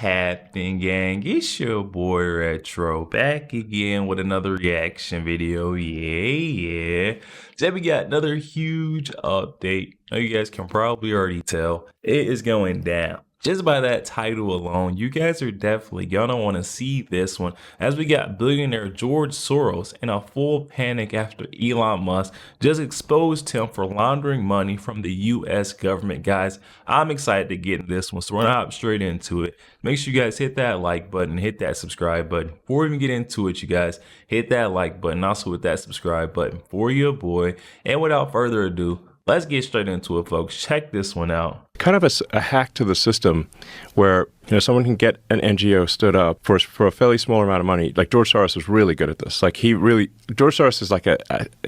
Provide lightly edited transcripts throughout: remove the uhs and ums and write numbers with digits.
happening, gang? It's your boy Retro back again with another reaction video. Yeah. Today we got another huge update. Now you guys can probably already tell it is going down. Just by that title alone, you guys are definitely gonna want to see this one, as we got billionaire George Soros in a full panic after Elon Musk just exposed him for laundering money from the US government. Guys, I'm excited to get in this one, so we're gonna hop straight into it. Make sure you guys hit that like button, hit that subscribe button. Before we even get into it, you guys, hit that like button, also with that subscribe button for your boy. And without further ado, let's get straight into it, folks. Check this one out. Kind of a hack to the system where, someone can get an NGO stood up for a fairly small amount of money. Like George Soros is really good at this. Like George Soros is like a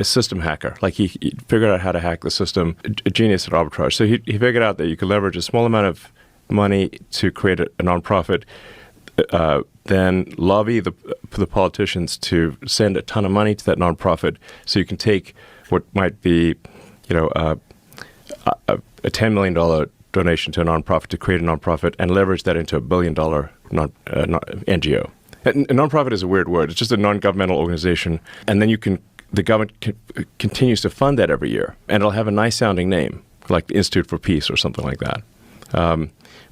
system hacker. Like he figured out how to hack the system, a genius at arbitrage. So he figured out that you could leverage a small amount of money to create a nonprofit, then lobby the politicians to send a ton of money to that nonprofit, so you can take what might be, a $10 million donation to a nonprofit to create a nonprofit and leverage that into $1 billion NGO. A nonprofit is a weird word. It's just a non-governmental organization, and then the government continues to fund that every year, and it'll have a nice sounding name, like the Institute for Peace or something like that.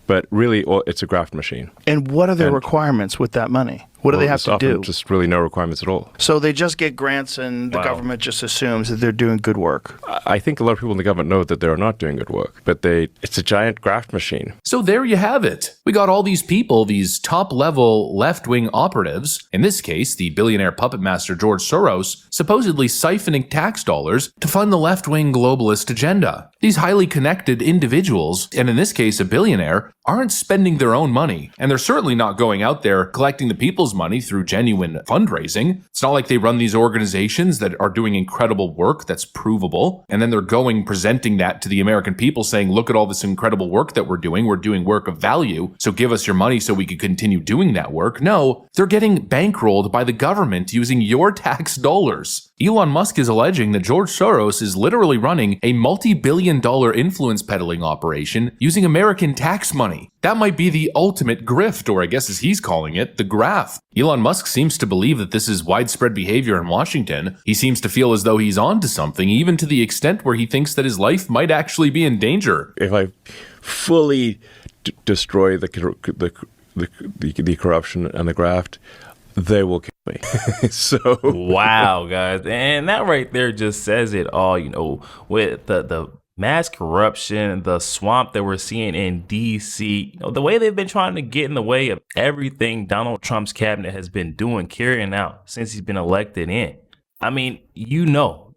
But really, it's a graft machine. And what are the requirements with that money? What do they have to do? Just really no requirements at all. So they just get grants and the government just assumes that they're doing good work. I think a lot of people in the government know that they're not doing good work, but it's a giant graft machine. So there you have it. We got all these people, these top-level left-wing operatives, in this case, the billionaire puppet master George Soros, supposedly siphoning tax dollars to fund the left-wing globalist agenda. These highly connected individuals, and in this case a billionaire, aren't spending their own money, and they're certainly not going out there collecting the people's money through genuine fundraising. It's not like they run these organizations that are doing incredible work that's provable, and then they're presenting that to the American people saying, look at all this incredible work that we're doing work of value, so give us your money so we can continue doing that work. No, they're getting bankrolled by the government using your tax dollars. Elon Musk is alleging that George Soros is literally running a multi-billion-dollar influence peddling operation using American tax money. That might be the ultimate grift, or I guess as he's calling it, the graft. Elon Musk seems to believe that this is widespread behavior in Washington. He seems to feel as though he's onto something, even to the extent where he thinks that his life might actually be in danger. If I fully destroy the corruption and the graft, they will kill me. So wow, guys, and that right there just says it all. With the mass corruption, the swamp that we're seeing in DC, the way they've been trying to get in the way of everything Donald Trump's cabinet has been doing, carrying out since he's been elected in. I mean,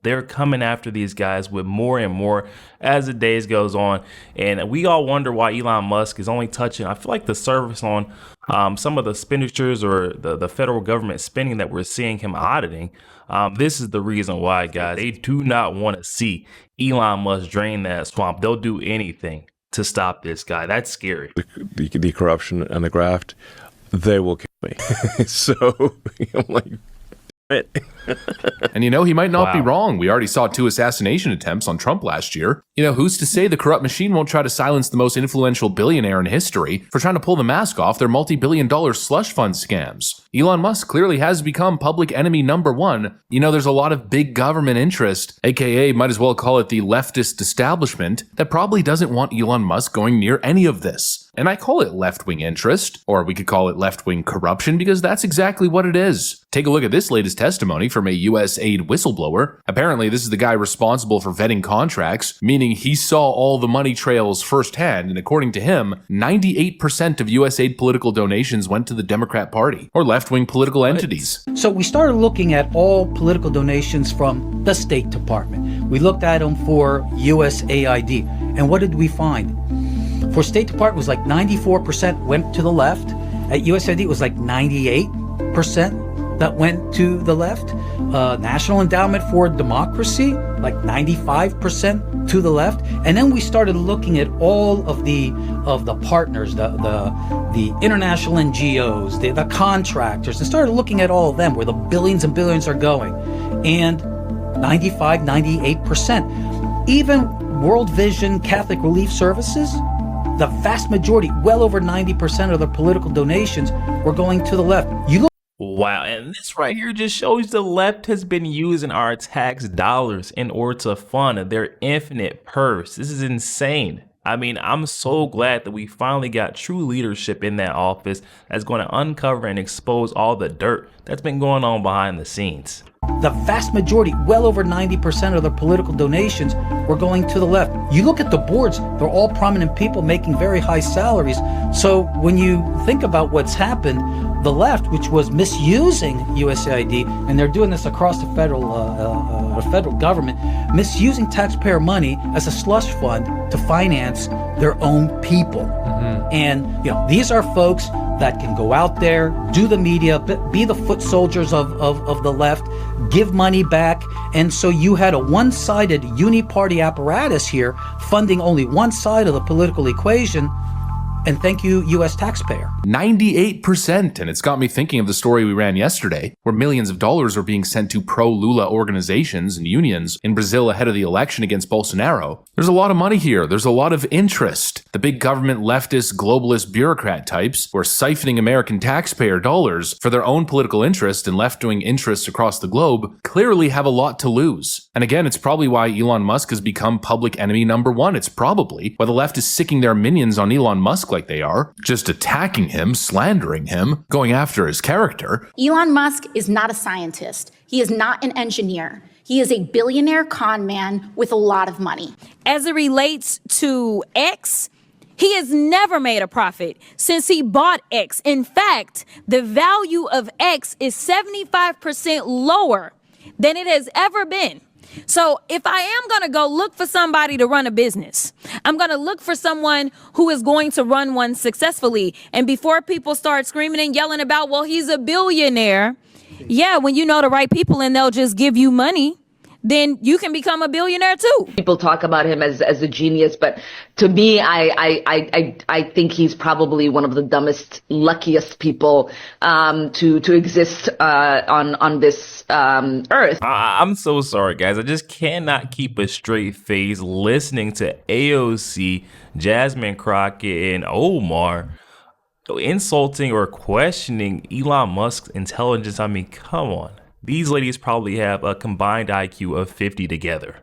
they're coming after these guys with more and more as the days goes on. And we all wonder why Elon Musk is only touching, I feel like, the surface on some of the expenditures or the federal government spending that we're seeing him auditing. This is the reason why, guys. They do not want to see Elon Musk drain that swamp. They'll do anything to stop this guy. That's scary. The corruption and the graft, they will kill me. So I'm like, and he might not be wrong. We already saw 2 assassination attempts on Trump last year. Who's to say the corrupt machine won't try to silence the most influential billionaire in history for trying to pull the mask off their multi-billion-dollar slush fund scams? Elon Musk clearly has become public enemy #1. There's a lot of big government interest, aka might as well call it the leftist establishment, that probably doesn't want Elon Musk going near any of this. And I call it left-wing interest, or we could call it left-wing corruption, because that's exactly what it is. Take a look at this latest testimony from a US aid whistleblower. Apparently, this is the guy responsible for vetting contracts, meaning he saw all the money trails firsthand, and according to him, 98% of US aid political donations went to the Democrat Party, or left-wing political entities. So we started looking at all political donations from the State Department. We looked at them for USAID, and what did we find? For State Department, it was like 94% went to the left. At USAID, it was like 98% that went to the left. National Endowment for Democracy, like 95% to the left. And then we started looking at all of the partners, the international NGOs, the contractors, and started looking at all of them, where the billions and billions are going. And 95, 98%. Even World Vision Catholic Relief Services, The vast majority, well over 90% of their political donations were going to the left. You look Wow, and this right here just shows the left has been using our tax dollars in order to fund their infinite purse. This is insane. I mean, I'm so glad that we finally got true leadership in that office that's going to uncover and expose all the dirt that's been going on behind the scenes. The vast majority, well over 90% of their political donations were going to the left. You look at the boards, they're all prominent people making very high salaries. So when you think about what's happened, the left, which was misusing USAID, and they're doing this across the federal government, misusing taxpayer money as a slush fund to finance their own people. And these are folks that can go out there, do the media, be the foot soldiers of the left, give money back. And so you had a one-sided uni-party apparatus here funding only one side of the political equation. And thank you, U.S. taxpayer. 98%, and it's got me thinking of the story we ran yesterday, where millions of dollars are being sent to pro-Lula organizations and unions in Brazil ahead of the election against Bolsonaro. There's a lot of money here. There's a lot of interest. The big government leftist, globalist bureaucrat types who are siphoning American taxpayer dollars for their own political interest and left-wing interests across the globe clearly have a lot to lose. And again, it's probably why Elon Musk has become public enemy number one. It's probably why the left is sicking their minions on Elon Musk like they are, just attacking him, slandering him, going after his character. Elon Musk is not a scientist. He is not an engineer. He is a billionaire con man with a lot of money. As it relates to X, he has never made a profit since he bought X. In fact, the value of X is 75% lower than it has ever been. So if I am going to go look for somebody to run a business, I'm going to look for someone who is going to run one successfully. And before people start screaming and yelling about, well, he's a billionaire. Yeah, when you know the right people and they'll just give you money, then you can become a billionaire too. People talk about him as a genius, but to me, I think he's probably one of the dumbest, luckiest people to exist on this earth. I'm so sorry, guys. I just cannot keep a straight face listening to AOC, Jasmine Crockett, and Omar insulting or questioning Elon Musk's intelligence. I mean, come on. These ladies probably have a combined IQ of 50 together.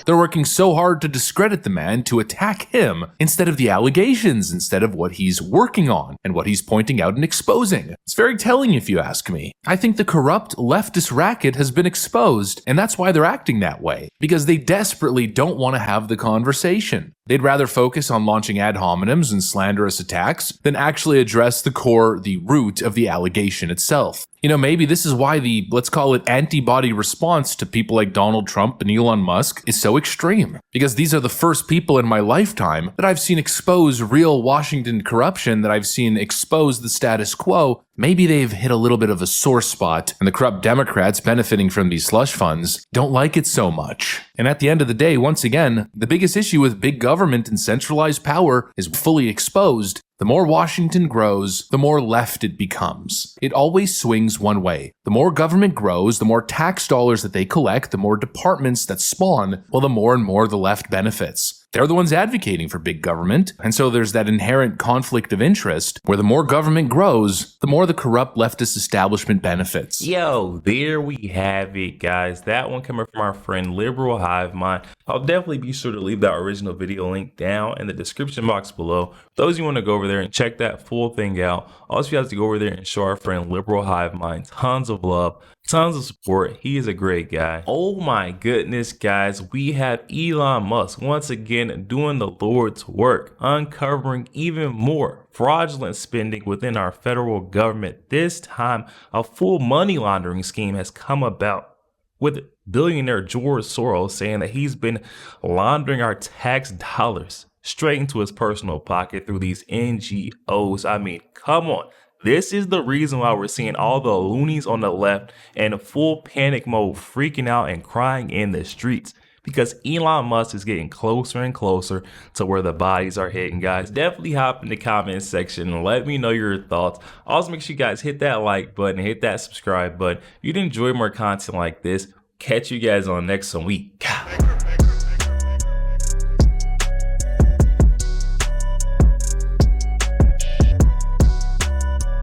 They're working so hard to discredit the man, to attack him, instead of the allegations, instead of what he's working on and what he's pointing out and exposing. It's very telling if you ask me. I think the corrupt leftist racket has been exposed, and that's why they're acting that way, because they desperately don't want to have the conversation. They'd rather focus on launching ad hominems and slanderous attacks than actually address the core, the root of the allegation itself. You know, maybe this is why the, let's call it, antibody response to people like Donald Trump and Elon Musk is so extreme. Because these are the first people in my lifetime that I've seen expose real Washington corruption, that I've seen expose the status quo. Maybe they've hit a little bit of a sore spot, and the corrupt Democrats benefiting from these slush funds don't like it so much. And at the end of the day, once again, the biggest issue with big government and centralized power is fully exposed. The more Washington grows, the more left it becomes. It always swings one way. The more government grows, the more tax dollars that they collect, the more departments that spawn, well, the more and more the left benefits. They're the ones advocating for big government, and so there's that inherent conflict of interest where the more government grows, the more the corrupt leftist establishment benefits. Yo, there we have it, guys. That one coming from our friend Liberal Hive Mind. I'll definitely be sure to leave that original video link down in the description box below. For those you want to go over there and check that full thing out, also you have to go over there and show our friend Liberal Hive Mind tons of love, tons of support. He is a great guy. Oh my goodness, guys, we have Elon Musk once again doing the Lord's work, uncovering even more fraudulent spending within our federal government. This time, a full money laundering scheme has come about, with billionaire George Soros saying that he's been laundering our tax dollars straight into his personal pocket through these NGOs. I mean, come on. This is the reason why we're seeing all the loonies on the left in full panic mode, freaking out and crying in the streets, because Elon Musk is getting closer and closer to where the bodies are hitting, guys. Definitely hop in the comment section and let me know your thoughts. Also, make sure you guys hit that like button, hit that subscribe button. If you'd enjoy more content like this, catch you guys on next week.